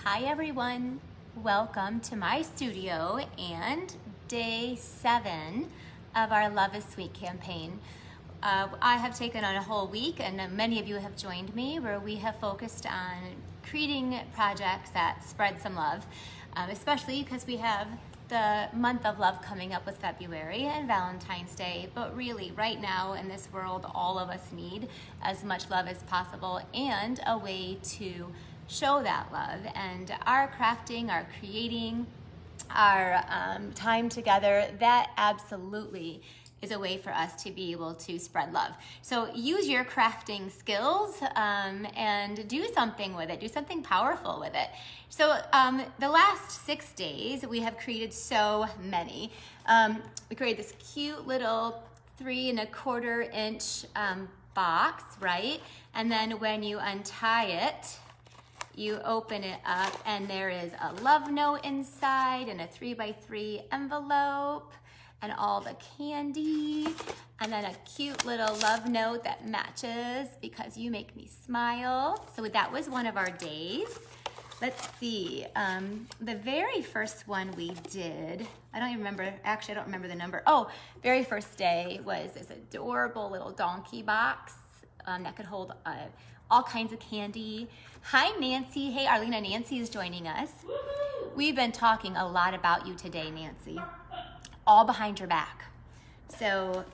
Hi everyone, welcome to my studio and day 7 of our Love is Sweet campaign. I have taken on a whole week, and many of you have joined me, where we have focused on creating projects that spread some love, especially because we have the month of love coming up with February and Valentine's Day. But really, right now in this world, all of us need as much love as possible and a way to show that love. And our crafting, our creating, our time together, that absolutely is a way for us to be able to spread love. So use your crafting skills and do something with it, do something powerful with it. So the last 6 days, we have created so many. We created this cute little 3 1/4 inch box, right? And then when you untie it, you open it up and there is a love note inside and a 3x3 envelope and all the candy, and then a cute little love note that matches because you make me smile. So that was one of our days. Let's see, the very first one we did, I don't even remember, actually I don't remember the number. Oh, very first day was this adorable little donkey box that could hold all kinds of candy. Hi Nancy, hey Arlena, Nancy is joining us. We've been talking a lot about you today, Nancy, all behind your back. So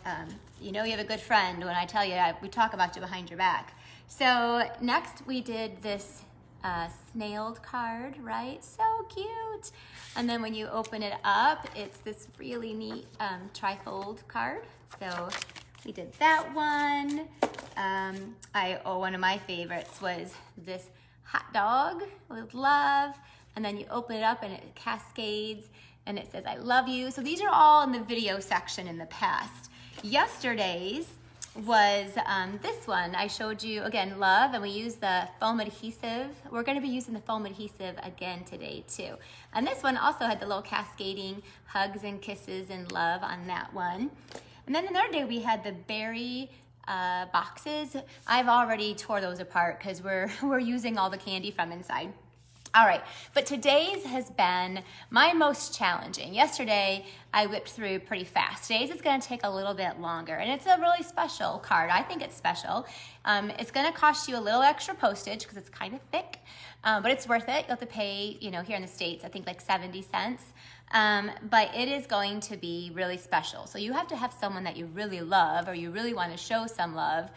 you know you have a good friend when I tell you we talk about you behind your back. So next we did this snailed card, right? So cute. And then when you open it up, it's this really neat trifold card. So we did that one. One of my favorites was this hot dog with love. And then you open it up and it cascades and it says, I love you. So these are all in the video section in the past. Yesterday's was this one. I showed you, again, love, and we used the foam adhesive. We're gonna be using the foam adhesive again today too. And this one also had the little cascading hugs and kisses and love on that one. And then another day we had the berry boxes. I've already tore those apart because we're using all the candy from inside. All right, but today's has been my most challenging. Yesterday, I whipped through pretty fast. Today's is gonna take a little bit longer, and it's a really special card. I think it's special. It's gonna cost you a little extra postage because it's kind of thick, but it's worth it. You'll have to pay, you know, here in the States, I think like 70 cents. But it is going to be really special. So you have to have someone that you really love or you really want to show some love.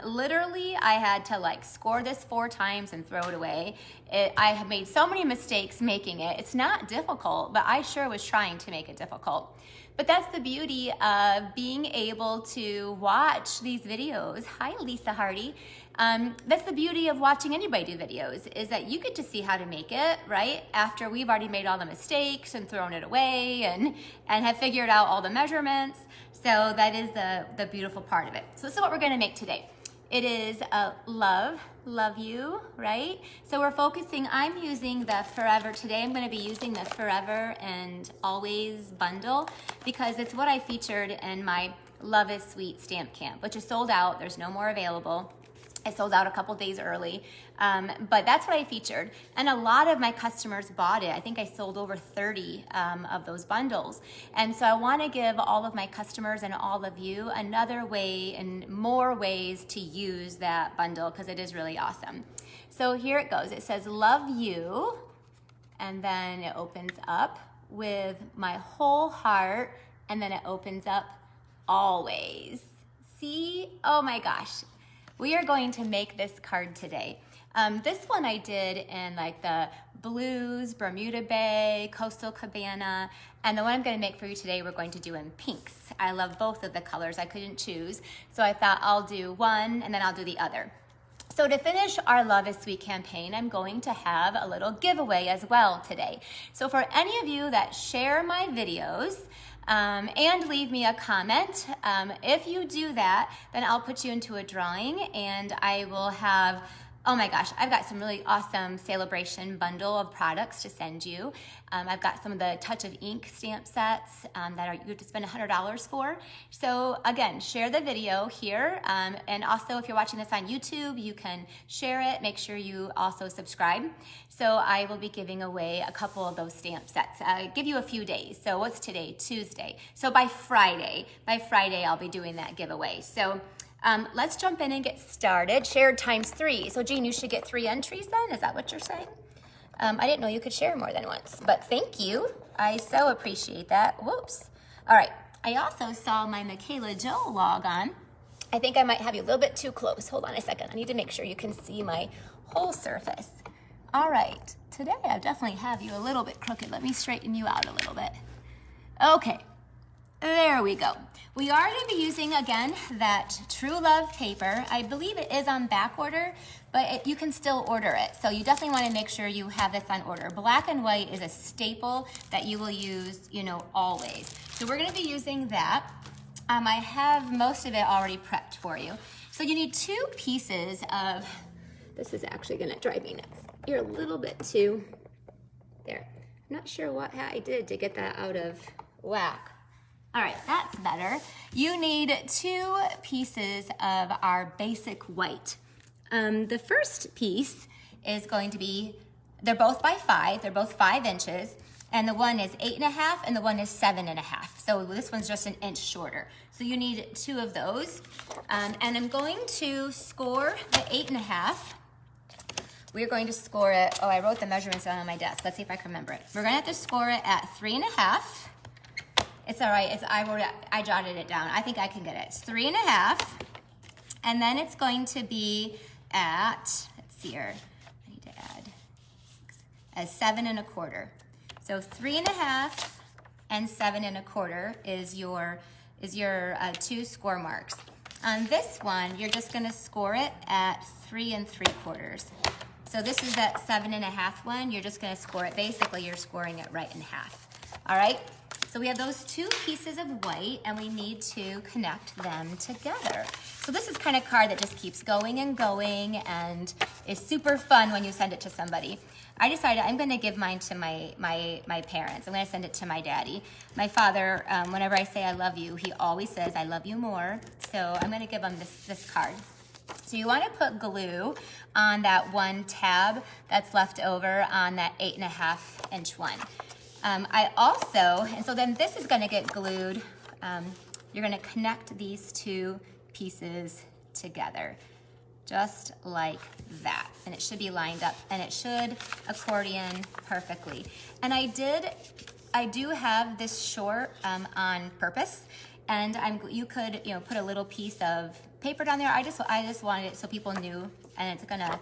Literally, I had to like score this 4 times and throw it away. I have made so many mistakes making it. It's not difficult, but I sure was trying to make it difficult. But that's the beauty of being able to watch these videos. Hi, Lisa Hardy. That's the beauty of watching anybody do videos, is that you get to see how to make it, right? After we've already made all the mistakes and thrown it away and have figured out all the measurements. So that is the beautiful part of it. So this is what we're gonna make today. It is love you, right? So we're focusing, I'm using the Forever, today I'm gonna be using the Forever and Always bundle because it's what I featured in my Love is Sweet stamp camp, which is sold out, there's no more available. I sold out a couple days early, but that's what I featured. And a lot of my customers bought it. I think I sold over 30 of those bundles. And so I wanna give all of my customers and all of you another way and more ways to use that bundle because it is really awesome. So here it goes. It says, love you. And then it opens up with my whole heart. And then it opens up always. See? Oh my gosh. We are going to make this card today. This one I did in like the blues, Bermuda Bay, Coastal Cabana, and the one I'm gonna make for you today we're going to do in pinks. I love both of the colors, I couldn't choose. So I thought I'll do one and then I'll do the other. So to finish our Love is Sweet campaign, I'm going to have a little giveaway as well today. So for any of you that share my videos, and leave me a comment. If you do that, then I'll put you into a drawing and I will have Oh my gosh, I've got some really awesome celebration bundle of products to send you. I've got some of the Touch of Ink stamp sets that you have to spend $100 for. So again, share the video here. And also if you're watching this on YouTube, you can share it. Make sure you also subscribe. So I will be giving away a couple of those stamp sets. I'll give you a few days. So what's today? Tuesday. So by Friday I'll be doing that giveaway. So let's jump in and get started. Shared times 3. So Jean, you should get 3 entries then? Is that what you're saying? I didn't know you could share more than once, but thank you. I so appreciate that. Whoops. All right. I also saw my Michaela Jo log on. I think I might have you a little bit too close. Hold on a second. I need to make sure you can see my whole surface. All right. Today I definitely have you a little bit crooked. Let me straighten you out a little bit. Okay. There we go. We are going to be using, again, that True Love paper. I believe it is on back order, but you can still order it. So you definitely want to make sure you have this on order. Black and white is a staple that you will use, always. So we're going to be using that. I have most of it already prepped for you. So you need 2 pieces of, this is actually going to drive me nuts. You're a little bit too, there. I'm not sure what I did to get that out of whack. All right, that's better. You need 2 pieces of our basic white. The first piece is going to be, they're both by 5, they're both 5 inches, and the one is 8.5 and the one is 7.5. So this one's just an inch shorter. So you need 2 of those. And I'm going to score the 8.5. We're going to score it, I wrote the measurements down on my desk. Let's see if I can remember it. We're gonna have to score it at 3.5. It's all right, I jotted it down. I think I can get it. It's 3.5, and then it's going to be at, let's see here, I need to add, as 7.25. So 3.5 and 7.25 is your 2 score marks. On this one, you're just gonna score it at 3 3/4. So this is that 7.5 one, you're just gonna score it, basically you're scoring it right in half, all right? So we have those 2 pieces of white and we need to connect them together. So this is kind of card that just keeps going and going and is super fun when you send it to somebody. I decided I'm gonna give mine to my parents. I'm gonna send it to my daddy. My father, whenever I say I love you, he always says I love you more. So I'm gonna give him this card. So you wanna put glue on that one tab that's left over on that 8.5 inch one. And so then this is gonna get glued. You're gonna connect these 2 pieces together, just like that. And it should be lined up and it should accordion perfectly. And I do have this short on purpose, and you could put a little piece of paper down there. I just wanted it so people knew, and it's gonna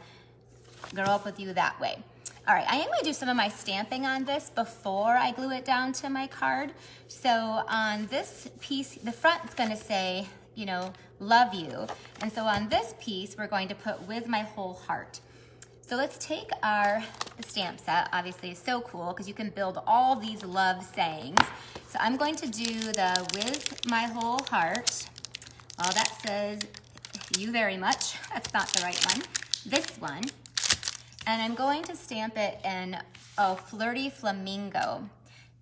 grow up with you that way. All right, I am gonna do some of my stamping on this before I glue it down to my card. So on this piece, the front's gonna say, love you. And so on this piece, we're going to put with my whole heart. So let's take the stamp set. Obviously it's so cool because you can build all these love sayings. So I'm going to do the with my whole heart. Oh, that says you very much. That's not the right one. This one. And I'm going to stamp it in Flirty Flamingo.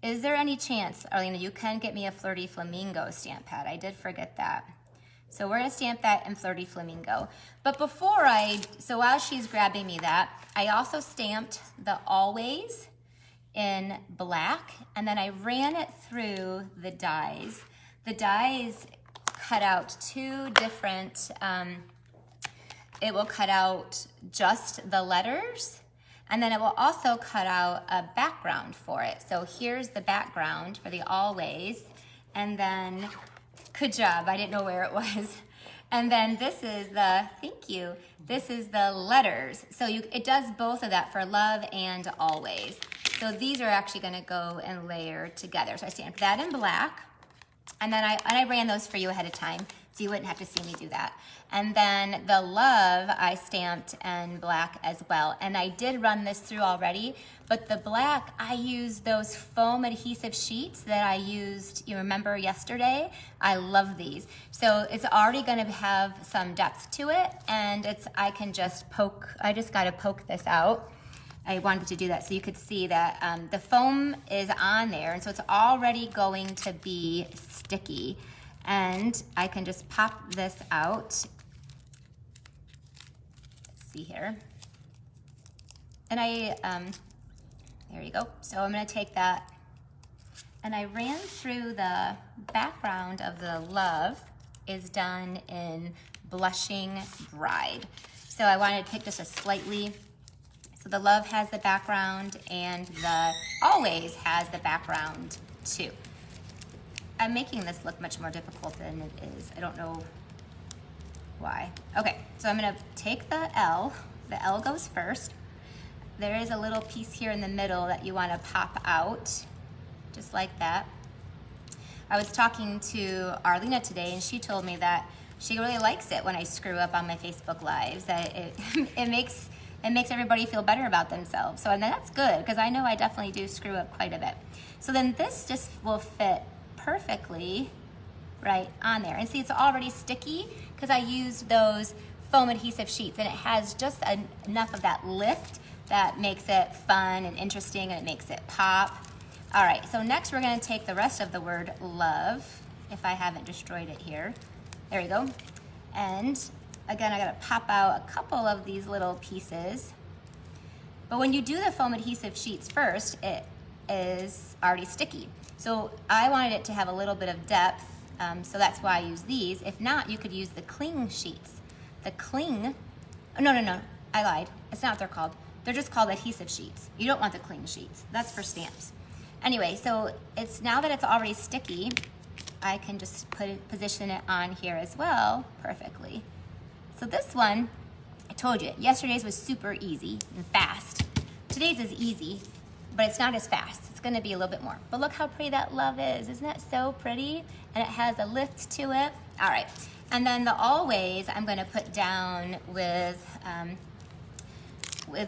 Is there any chance, Arlena, you can get me a Flirty Flamingo stamp pad? I did forget that. So we're gonna stamp that in Flirty Flamingo. But so while she's grabbing me that, I also stamped the Always in black, and then I ran it through the dies. The dies cut out 2 different, it will cut out just the letters, and then it will also cut out a background for it. So here's the background for the Always, and then, good job, I didn't know where it was. And then this is thank you, this is the letters. So it does both of that for love and always. So these are actually gonna go and layer together. So I stamped that in black, and then I ran those for you ahead of time. so you wouldn't have to see me do that. And then the love I stamped in black as well. And I did run this through already, but the black, I used those foam adhesive sheets that I used, you remember yesterday? I love these. So it's already gonna have some depth to it, and I can just poke, I just gotta poke this out. I wanted to do that so you could see that the foam is on there, and so it's already going to be sticky. And I can just pop this out. Let's see here. And there you go. So I'm gonna take that, and I ran through the background of the love is done in Blushing Bride. So I wanted to pick just a slightly, so the love has the background and the always has the background too. I'm making this look much more difficult than it is. I don't know why. Okay, so I'm gonna take the L. The L goes first. There is a little piece here in the middle that you wanna pop out, just like that. I was talking to Arlena today, and she told me that she really likes it when I screw up on my Facebook Lives, that it makes everybody feel better about themselves. So, and that's good, because I know I definitely do screw up quite a bit. So then this just will fit perfectly right on there. And see, it's already sticky because I used those foam adhesive sheets, and it has just enough of that lift that makes it fun and interesting, and it makes it pop. All right, so next we're gonna take the rest of the word love, if I haven't destroyed it here. There you go. And again, I gotta pop out a couple of these little pieces. But when you do the foam adhesive sheets first, it is already sticky. So I wanted it to have a little bit of depth, so that's why I use these. If not, you could use the cling sheets. The cling, no, I lied. It's not what they're called. They're just called adhesive sheets. You don't want the cling sheets. That's for stamps. Anyway, so now that it's already sticky, I can just position it on here as well perfectly. So this one, I told you, yesterday's was super easy and fast. Today's is easy, but it's not as fast. It's gonna be a little bit more. But look how pretty that love is. Isn't that so pretty? And it has a lift to it. All right, and then the always I'm gonna put down with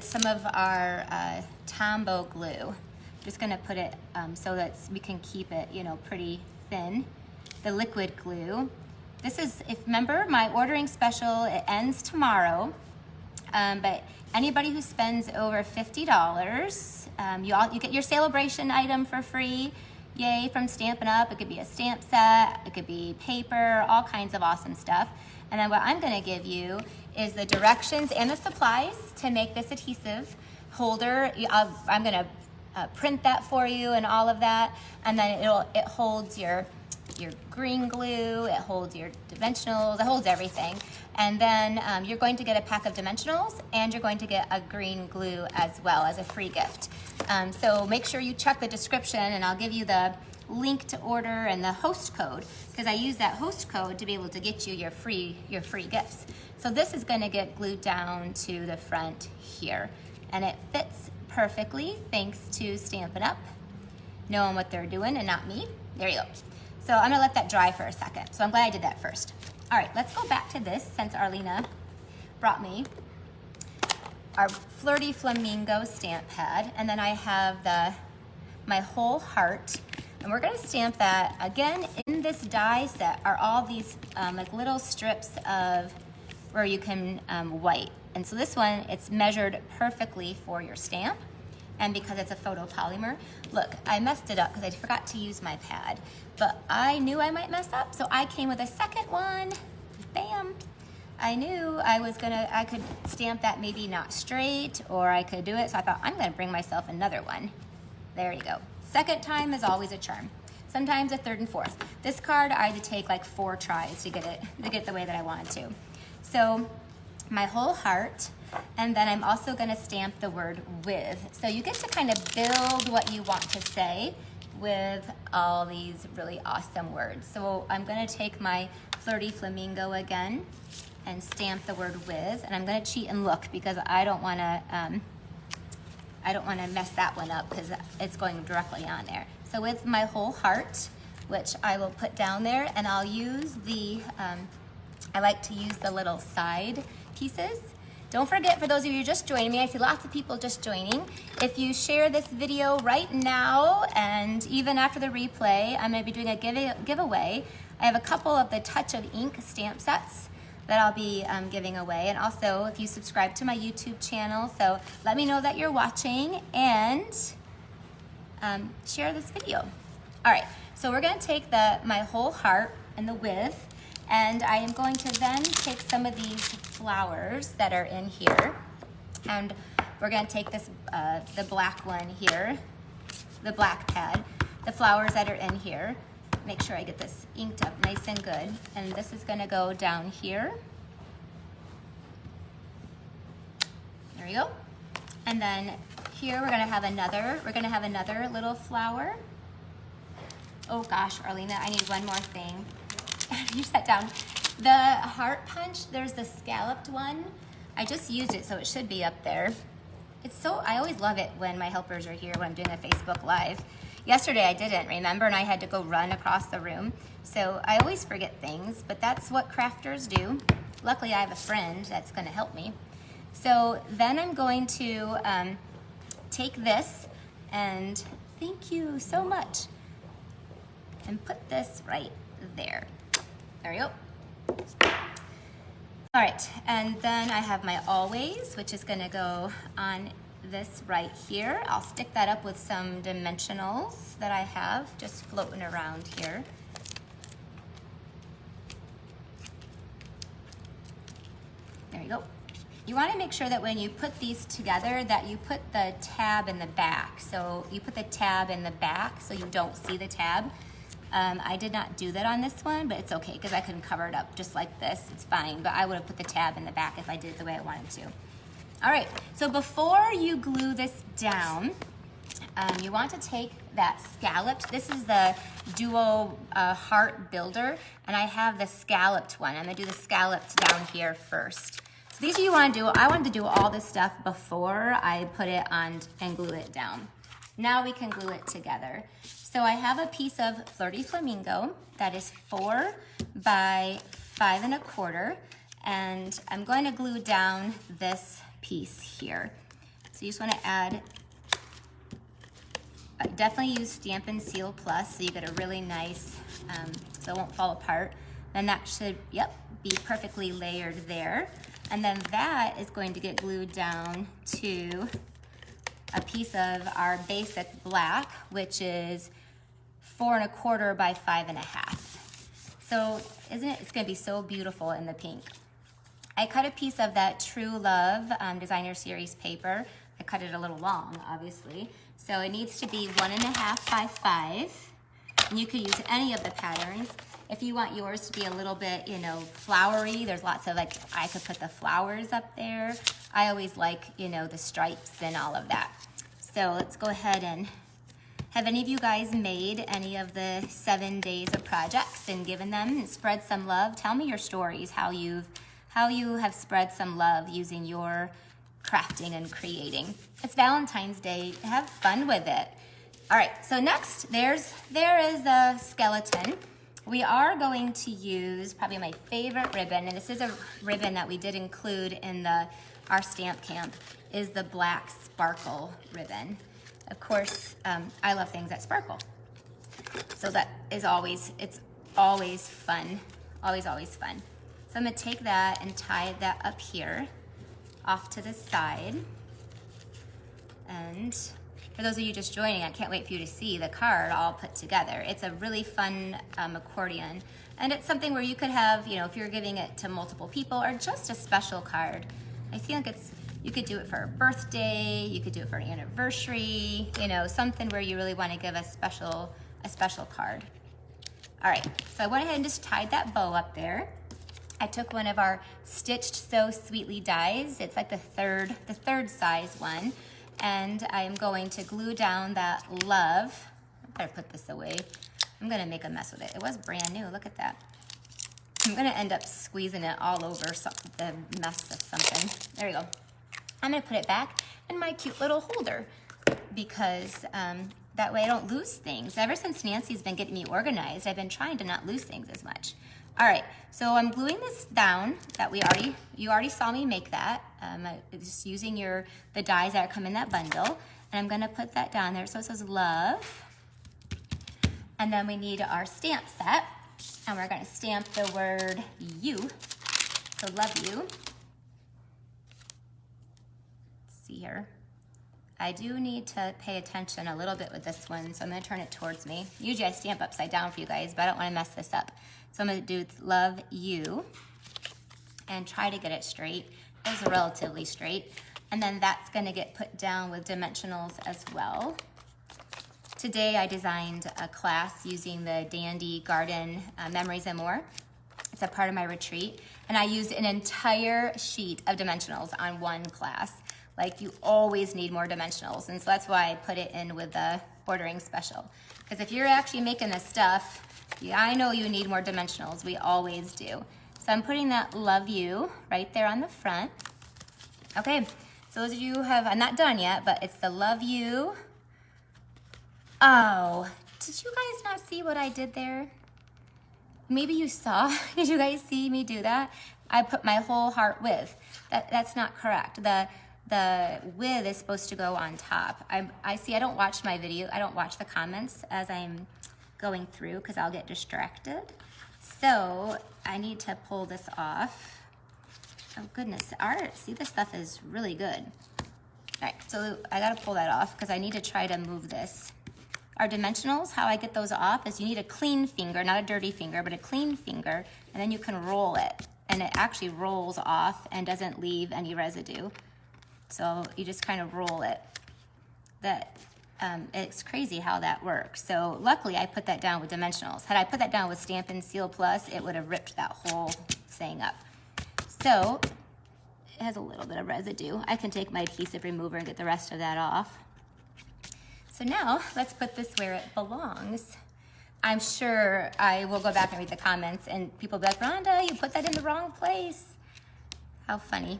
some of our Tombow glue. Just gonna put it so that we can keep it, pretty thin. The liquid glue. This is, remember, my ordering special, it ends tomorrow, but anybody who spends over $50, you get your celebration item for free, yay, from Stampin' Up. It could be a stamp set, it could be paper, all kinds of awesome stuff. And then what I'm gonna give you is the directions and the supplies to make this adhesive holder. I'm gonna print that for you and all of that, and then it holds your green glue, it holds your dimensionals, it holds everything. And then you're going to get a pack of dimensionals, and you're going to get a green glue as well as a free gift. So make sure you check the description, and I'll give you the link to order and the host code, because I use that host code to be able to get you your free gifts. So this is gonna get glued down to the front here, and it fits perfectly thanks to Stampin' Up, knowing what they're doing and not me. There you go. So I'm gonna let that dry for a second. So I'm glad I did that first. All right, let's go back to this since Arlena brought me our Flirty Flamingo stamp pad. And then I have my whole heart. And we're gonna stamp that. Again, in this die set are all these like little strips of where you can white. And so this one, it's measured perfectly for your stamp. And because it's a photopolymer, look, I messed it up because I forgot to use my pad. But I knew I might mess up, so I came with a second one. Bam. I knew I could stamp that maybe not straight, or I could do it, so I thought I'm gonna bring myself another one. There you go. Second time is always a charm. Sometimes a third and fourth. This card I had to take like 4 tries to get it the way that I wanted to. So my whole heart, and then I'm also gonna stamp the word with. So you get to kind of build what you want to say with all these really awesome words. So I'm gonna take my Flirty Flamingo again and stamp the word with, and I'm gonna cheat and look because I don't wanna mess that one up because it's going directly on there. So with my whole heart, which I will put down there, and I'll use the, I like to use the little side pieces. Don't forget, for those of you just joining me, I see lots of people just joining. If you share this video right now, and even after the replay, I'm gonna be doing a giveaway. I have a couple of the Touch of Ink stamp sets that I'll be giving away. And also, if you subscribe to my YouTube channel, so let me know that you're watching and share this video. All right, so we're gonna take my whole heart and the width, and I am going to then take some of these flowers that are in here, and we're gonna take this, the black one here, the black pad, the flowers that are in here. Make sure I get this inked up nice and good. And this is gonna go down here. There we go. And then here we're gonna have another little flower. Oh gosh, Arlena, I need one more thing. You sat down. The heart punch, there's the scalloped one. I just used it, so it should be up there. I always love it when my helpers are here when I'm doing a Facebook Live. Yesterday I didn't, remember, and I had to go run across the room. So I always forget things, but that's what crafters do. Luckily I have a friend that's gonna help me. So then I'm going to take this, and thank you so much, and put this right there. There we go. All right, and then I have my always, which is gonna go on this right here. I'll stick that up with some dimensionals that I have just floating around here. There you go. You want to make sure that when you put these together that you put the tab in the back. So you put the tab in the back so you don't see the tab. I did not do that on this one, but it's okay because I can cover it up just like this. It's fine, but I would have put the tab in the back if I did it the way I wanted to. All right, so before you glue this down, you want to take that scalloped, this is the Duo Heart Builder, and I have the scalloped one. I'm gonna do the scalloped down here first. So these are you wanna do, I wanted to do all this stuff before I put it on and glue it down. Now we can glue it together. So I have a piece of Flirty Flamingo that is 4 by 5 1/4, and I'm going to glue down this piece here. So you just want to add, definitely use Stampin' Seal Plus so you get a really nice, so it won't fall apart. Then that should, yep, be perfectly layered there. And then that is going to get glued down to a piece of our basic black, which is 4 1/4 by 5 1/2. So isn't it, it's gonna be so beautiful in the pink. I cut a piece of that True Love Designer Series paper. I cut it a little long, obviously. So it needs to be 1 1/2 by 5. And you could use any of the patterns. If you want yours to be a little bit, you know, flowery, there's lots of, like, I could put the flowers up there. I always like, you know, the stripes and all of that. So let's go ahead and, have any of you guys made any of the 7 days of projects and given them and spread some love? Tell me your stories, how you have spread some love using your crafting and creating. It's Valentine's Day, have fun with it. All right, so next, there is a skeleton. We are going to use probably my favorite ribbon, and this is a ribbon that we did include in our stamp camp, is the black sparkle ribbon. Of course, I love things that sparkle. So that is it's always fun, always fun. So I'm gonna take that and tie that up here, off to the side. And for those of you just joining, I can't wait for you to see the card all put together. It's a really fun accordion. And it's something where you could have, you know, if you're giving it to multiple people or just a special card. I feel like you could do it for a birthday, you could do it for an anniversary, you know, something where you really wanna give a special card. All right, so I went ahead and just tied that bow up there. I took one of our Stitched So Sweetly dies. It's like the third size one. And I'm going to glue down that love. I better put this away. I'm gonna make a mess with it. It was brand new, look at that. I'm gonna end up squeezing it all over the mess of something. There we go. I'm gonna put it back in my cute little holder because That way I don't lose things. Ever since Nancy's been getting me organized, I've been trying to not lose things as much. All right, so I'm gluing this down that you already saw me make that. Just using the dies that come in that bundle. And I'm gonna put that down there. So it says love. And then we need our stamp set. And we're gonna stamp the word you. So love you. Let's see here. I do need to pay attention a little bit with this one, so I'm gonna turn it towards me. Usually I stamp upside down for you guys, but I don't wanna mess this up. So I'm gonna do love you and try to get it straight. It's relatively straight. And then that's gonna get put down with dimensionals as well. Today I designed a class using the Dandy Garden Memories and More. It's a part of my retreat. And I used an entire sheet of dimensionals on one class. Like, you always need more dimensionals. And so that's why I put it in with the ordering special. Because if you're actually making this stuff, I know you need more dimensionals. We always do. So I'm putting that love you right there on the front. Okay, so those of you who I'm not done yet, but it's the love you. Oh, did you guys not see what I did there? Maybe you saw. Did you guys see me do that? I put my whole heart with. That's not correct. The with is supposed to go on top. I see, I don't watch my video. I don't watch the comments as I'm going through because I'll get distracted. So I need to pull this off. Oh goodness, see, this stuff is really good. All right, so I gotta pull that off because I need to try to move this. Our dimensionals, how I get those off is you need a clean finger, not a dirty finger, but a clean finger, and then you can roll it. And it actually rolls off and doesn't leave any residue. So you just kind of roll it. It's crazy how that works. So luckily I put that down with dimensionals. Had I put that down with Stampin' Seal Plus, it would have ripped that whole thing up. So it has a little bit of residue. I can take my adhesive remover and get the rest of that off. So now let's put this where it belongs. I'm sure I will go back and read the comments and people will be like, Rhonda, you put that in the wrong place. How funny.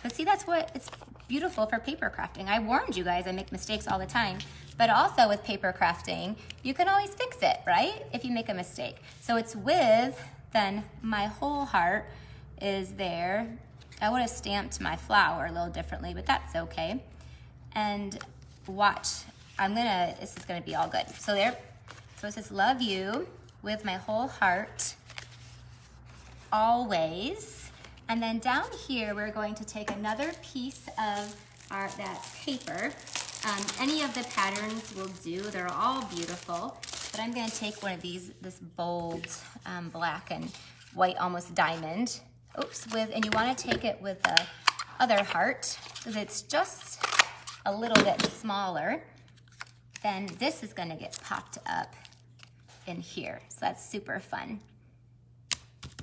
But see, it's beautiful for paper crafting. I warned you guys I make mistakes all the time, but also with paper crafting, you can always fix it, right? If you make a mistake. So it's with, then my whole heart is there. I would have stamped my flower a little differently, but that's okay. And watch, this is gonna be all good. So it says love you with my whole heart, always. And then down here, we're going to take another piece of that paper. Any of the patterns will do. They're all beautiful. But I'm gonna take one of these, this bold black and white, almost diamond. And you wanna take it with the other heart, because it's just a little bit smaller. Then this is gonna get popped up in here. So that's super fun.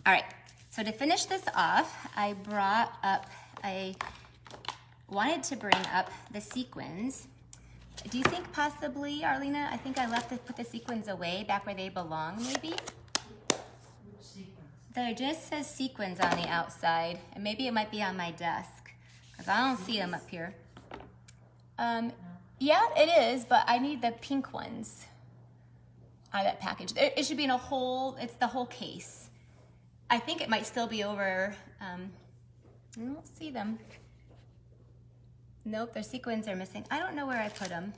All right. So to finish this off, I wanted to bring up the sequins. Do you think possibly, Arlena, I think I put the sequins away back where they belong, maybe? Which sequins? There just says sequins on the outside, and maybe it might be on my desk, because I don't see them up here. Yeah, it is, but I need the pink ones out of that package. It should be in it's the whole case. I think it might still be over, I don't see them. Nope, their sequins are missing. I don't know where I put them.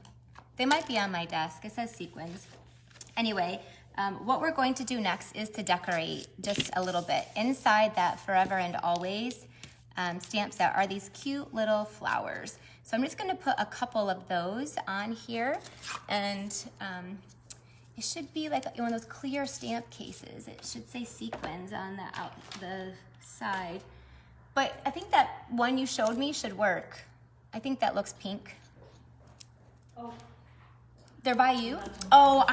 They might be on my desk, it says sequins. Anyway, what we're going to do next is to decorate just a little bit. Inside that Forever and Always stamp set are these cute little flowers. So I'm just gonna put a couple of those on here, and it should be like one of those clear stamp cases. It should say sequins on the side. But I think that one you showed me should work. I think that looks pink. Oh. They're by you? Oh,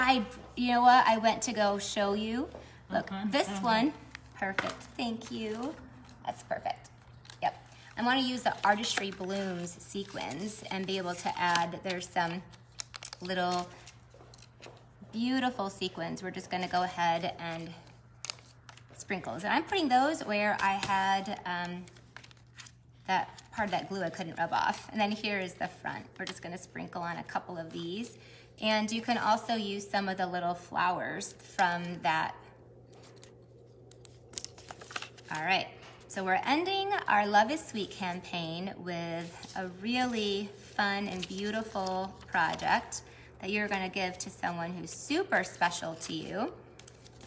you know what? I went to go show you. Look, this one, perfect, thank you. That's perfect, yep. I wanna use the Artistry Blooms sequins and be able to add, there's some little beautiful sequins. We're just gonna go ahead and sprinkles. And I'm putting those where I had that part of that glue I couldn't rub off. And then here is the front. We're just gonna sprinkle on a couple of these. And you can also use some of the little flowers from that. All right, so we're ending our Love is Sweet campaign with a really fun and beautiful project that you're gonna give to someone who's super special to you.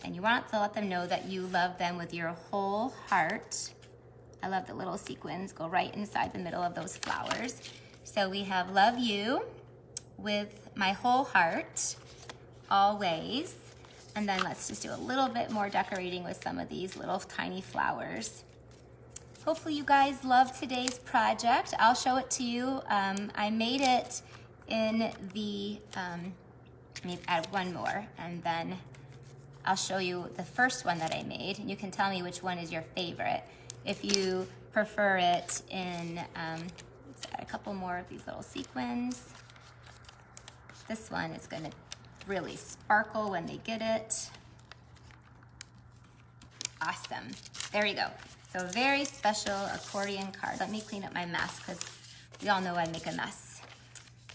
And you want to let them know that you love them with your whole heart. I love the little sequins go right inside the middle of those flowers. So we have love you with my whole heart, always. And then let's just do a little bit more decorating with some of these little tiny flowers. Hopefully you guys love today's project. I'll show it to you. I made it in the, let me add one more, and then I'll show you the first one that I made, and you can tell me which one is your favorite. If you prefer it in, let's add a couple more of these little sequins. This one is gonna really sparkle when they get it. Awesome, there you go. So a very special accordion card. Let me clean up my mess because we all know I make a mess.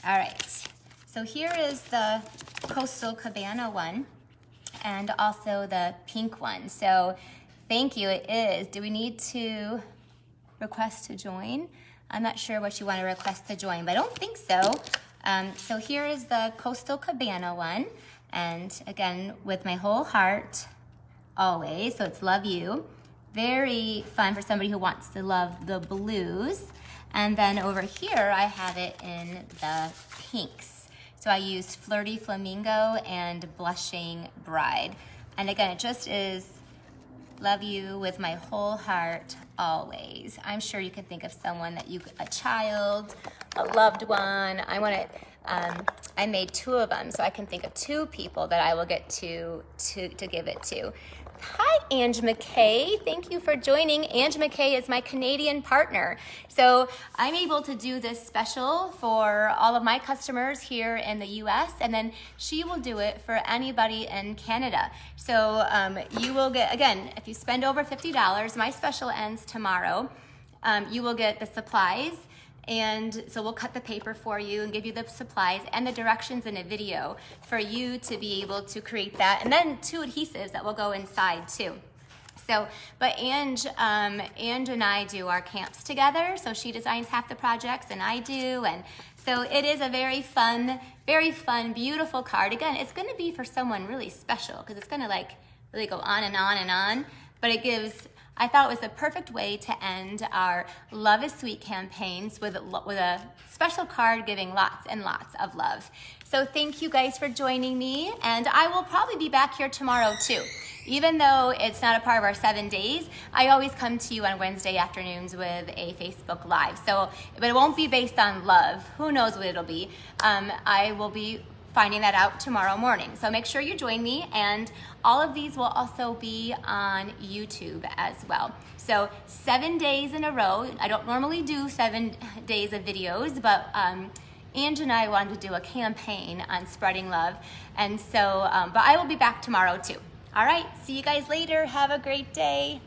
All right, so here is the Coastal Cabana one and also the pink one. So thank you, it is. Do we need to request to join? I'm not sure what you want to request to join, but I don't think so. So here is the Coastal Cabana one. And again, with my whole heart, always, so it's love you. Very fun for somebody who wants to love the blues. And then over here, I have it in the pinks. So I used Flirty Flamingo and Blushing Bride. And again, it just is love you with my whole heart, always. I'm sure you can think of someone that a child, a loved one. I made 2 of them, so I can think of 2 people that I will get to give it to. Hi, Ange McKay. Thank you for joining. Ange McKay is my Canadian partner. So I'm able to do this special for all of my customers here in the US, and then she will do it for anybody in Canada. So you will get, again, if you spend over $50, my special ends tomorrow. You will get the supplies. And so we'll cut the paper for you and give you the supplies and the directions in a video for you to be able to create that. And then 2 adhesives that will go inside too. So, but Ange and I do our camps together. So she designs half the projects and I do. And so it is a very fun, beautiful card. Again, it's gonna be for someone really special because it's gonna like really go on and on and on. But it gives, I thought it was the perfect way to end our Love is Sweet campaigns with a special card giving lots and lots of love. So thank you guys for joining me, and I will probably be back here tomorrow too. Even though it's not a part of our 7 days, I always come to you on Wednesday afternoons with a Facebook Live. So, but it won't be based on love. Who knows what it'll be. I will be finding that out tomorrow morning. So make sure you join me, and all of these will also be on YouTube as well. So 7 days in a row. I don't normally do 7 days of videos, but Ange and I wanted to do a campaign on spreading love. And so, but I will be back tomorrow too. All right, see you guys later. Have a great day.